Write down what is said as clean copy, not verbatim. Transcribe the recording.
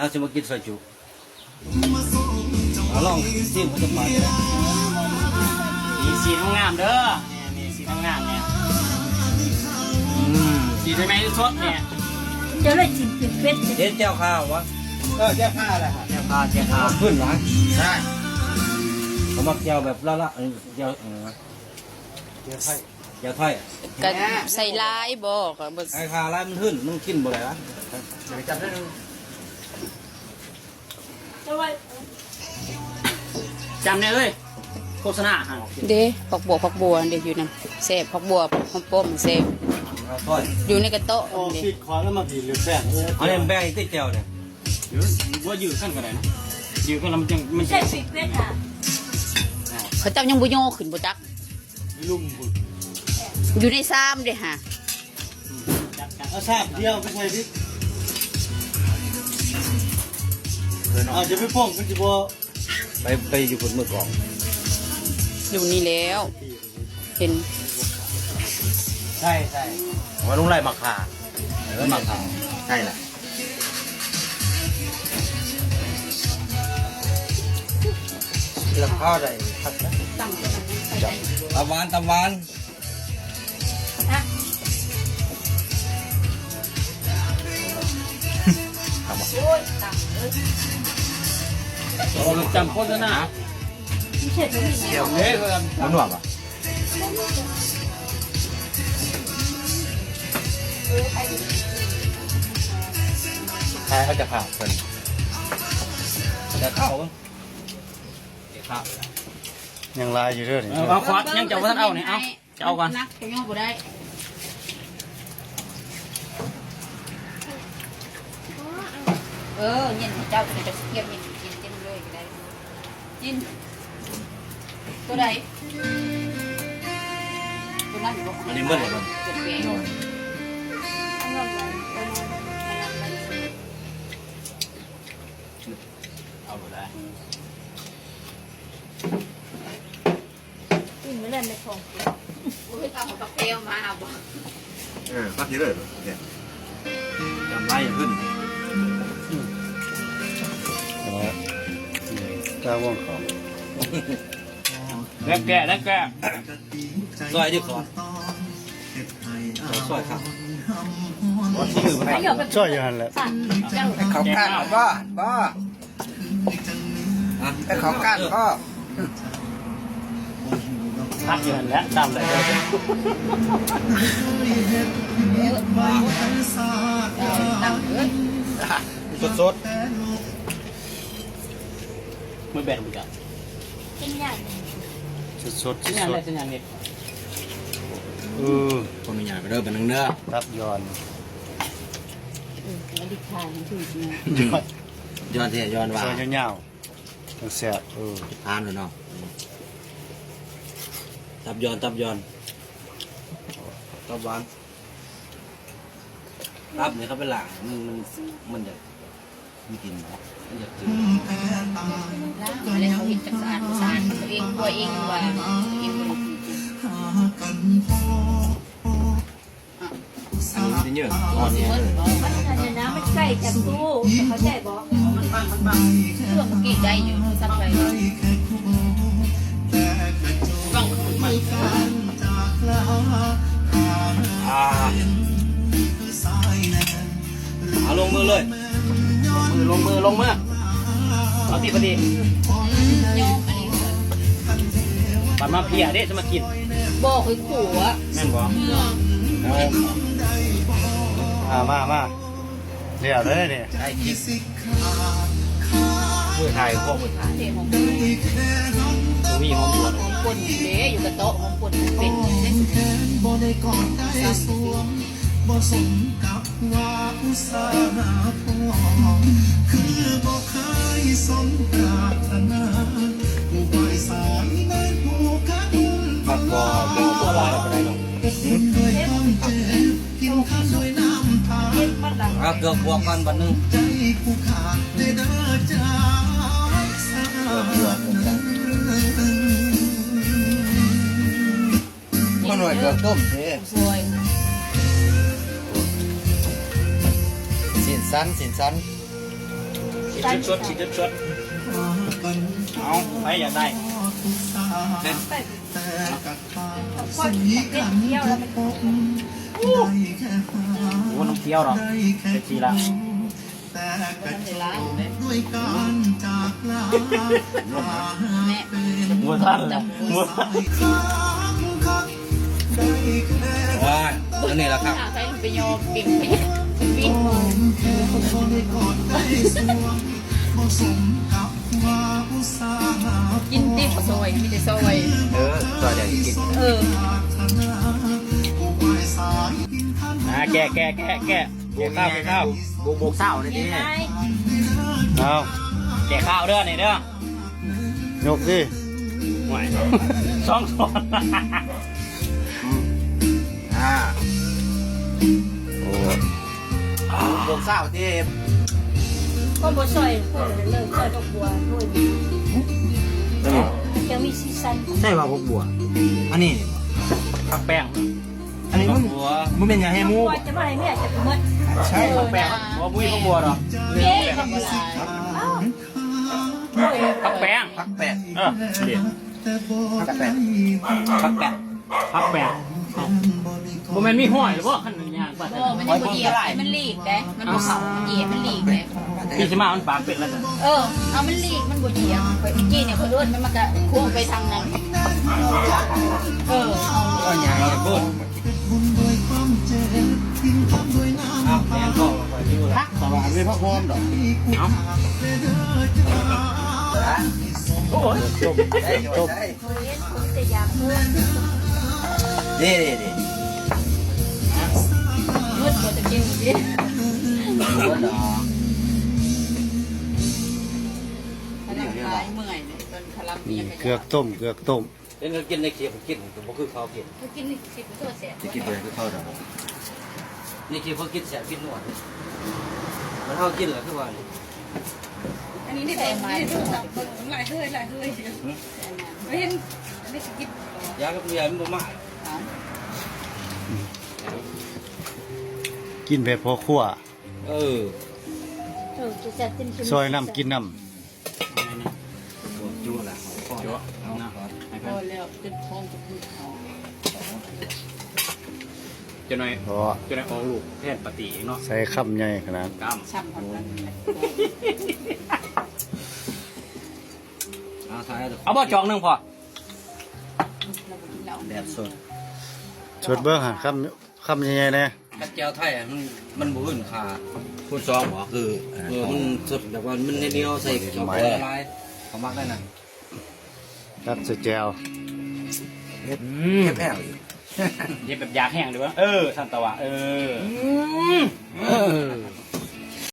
เอาจะมากินซอยจุลองซิมเขาจะมามีสีงามเด้อเนี่ยมีสีงามเนี่ยสีได้ไหมสดเนี่ยเดี๋ยวเลยจิ้มเป็นเป็ดเจ๊เจ้าข้าววะแก้ผ้าอะไรครับเจ้าข้าวขึ้นหรอใช่เขามาเจียวแบบละเจียวเจียวไทยก็ใส่ลายบ่ก็บ่ไอ้ข้าวลายมันขึ้นมันกินบ่ได้ละจับได้ดูจำเนี่ยเลยโฆษณาฮะเด้ผักบัวเด้อยู่นำแซ่บผักบัวหอมป้อมแซ่บอยู่ในกระโต๊ะนี่ปิดคอแล้วมาบีบหรือแป้งอันนี้แป้งอีกติดเจียวเนี่ยว่ายืดขั้นก็ได้นะยืดขั้นแล้วมันใช่ปิดเป็ดค่ะเขาเจ้ายังบ่ย่อขึ้นบ่จักลุ่มอยู่ในซ้ำเด้ฮะเอาแซ่บเดียวไม่ใช่ดิอาจจะไม่ป้องกันจะบ่ไปอยู่บนมือกองอยู่นี่แล้วเห็นใช่ว่าลุงไล่หมักขาแล้วหมักขาใช่แหละแล้วข้าวใดผัดตะวันเราจำโฆษณาไม่ใช่ตัวนี้เดี๋ยวเละเลยมันหวานปะใครเขาจะผ่าเพิ่นจะเข้าข้าวยังลายอยู่เรื่อยเอาควัดยังจะว่าท่านเอาเนี่ยเอาจะเอากันนักจะย่อบ่ได้เย็นเจ้าจะเทียมกินเลยก็ได้กินตัวใดตัวนั้นบ่อันนี้เมื่อไหร่บ้างเอาหมดได้กินไม่เล่นในของโอ้ยเอาของตะเกียบมาบ่พักเยอะเลยเนี่ยจำได้ขึ้นกล้าว่องเขาแล้วแกซอยดิก่อนซอยครับช่วยอย่างนั้นแหละเขาก้านบ่ไอ้เขาก้านก็พักอยู่แล้วตามเลยสดมือแบนเหมือนกัน เป็นใหญ่สดสัญญาณอะไรสัญญาณเน็ตคนมีใหญ่ไปเด้อเป็นนึงเด้อรับย้อนแล้วดิทานถูกนะย้อนเท่ย้อนว่าซอยยาวๆต้องแซ่บทานเลยเนาะตับย้อนตับหวานตับเนี่ยเขาเป็นหลังมันจะมีกลิ่นมันจะจืดแล้วเขาเห็นจากสารตัวเองตัวเองว่าเองอันนี้เยอะอ่อนเนี่ยมันขนาดน้ำมันใกล้จังตู้เขาใจบอกเครื่องมันกี่ได้อยู่สักไปเอาลงมือเลยลงมือเอาตีพอดีโยมอันนี้ปัดมาเพียเด้จะมากินบอกไอ้ขู่อะแม่นบอกมาเดี๋ยวเลยเนี่ยไอ้คิดมือไทยพวกมือไทยเด็กของมีหอมบัวหอมปนเด้อยู่กับโต๊ะหอมปนเป็นเส้นบ่สมกับว่าอุตสาหะพอคือบ่เคยสมปรารถนาผู้บ่อยสอนในผู้กันผักบอตัวลายไปได้หรอกด้วยความเจ็บกินข้าวด้วยน้ำตาเกือบบวกกันวันนึงใจผู้ขาดได้เด้อจากสารมันหน่วยเกือบต้มเท่สวยสินสัน ชดชดเอาไปอยากได้ ไปคนเป็นเที่ยวแล้วมัน โอ้น้องเที่ยวหรอเป็นทีละ แต่กระจบด้วยการจากลา แม่ มัวท่านมัว ค้างคักได้แค่ ว้าอันนี้แหละครับ หาใครไปโยมปิ่งไปปิ่ง แค่คนกอดได้สวงเหมาะสมกับว่าอุตสาหะ กินดิบซอยมีแต่ซอย ซอยเดี๋ยวกิน เออ แกข้าวบุกเศร้านี่ดิ ไง เอา แกข้าวเด้อนี่เด้อย กสิ ห่วยสองช้อน บวกเศร้าที่ ก็บ่ซอยพูดเลยซอยดอกบัวด้วยจะมีซีซัน ใช่ป่ะพวกบัวอันนี้ ผักแป้ง อันนี้มันเป็นยาให้มู ว่าจะมาให้แม่จะหมด ใช่ ผักแป้งว่ามุ้ยผักบัวหรอ เย้ ผักแป้ง พักแปด เออเดี๋ยว พักแปด ผักแป้งผักแป้งบ่แม่นมีห้อยหรือบ่คันยางป่ะ โอ้มันยังบ่เหยียบมันหลีกได้มันบ่เขาเหยียบมันหลีกได้ พี่สิมามันปากเป็ดแล้วจ้ะ เออเอามันหลีกมันบ่เหยียบไปกี้เนี่ยเขาเอิ้นมันมากะควงไปทางนั้นเออ ก็ยางจะพูดอ้าวแม่ก็ไปอยู่ละ สว่านไม่พักพร้อมดอก เอ้าโอ้ย ต้มต้ม ผมจะอยากเมื่อ นี่ มืดบ่จะกินดิพลังกายเมื่อยเนี่ยจนพลังมี นี่ ยัง เกือกต้มเกือกต้ม เดี๋ยวกินในเขียบกินผมคือเขากิน เขากินสิบตัวเสีย จะกินเลยก็เข้าดอก นี่คือเขากินแสบกินนวดมันเขากินเหรอคือว่า อันนี้ได้ไหมหลายเฮ้ยเห็นไม่สิกิน ยากับเมียมันบ่มาก กินแบบพอขั้ว เออ จะจัดเป็น ซอยน้ำกินน้ จู้ละพ่อ เดี๋ยวเอานะ พอแล้วจนท้องจะพูดเอา จะหน่อย ำเพราะ จะหน่อยออกลูกแทนปฏิเนาะ ใส่คำใหญ่ขนาด กล้าม ช้ำพอนั้น เอาท้าย เอาบ่จองหนึงพอ เรากินเหล้า แดดสด ชดเบิ้งหาคำใหญ่ๆนะ กัดแก้วไทยมันบ่อื่นขา พูดซองหมอคือ มันสดแบบว่ามันเหนียวใส่เข้าไปละลาย เขามักได้นะ รัดใส่แจว แค่อีก เย็บแบบยาแห้งดีวะเออทันตะวะเออ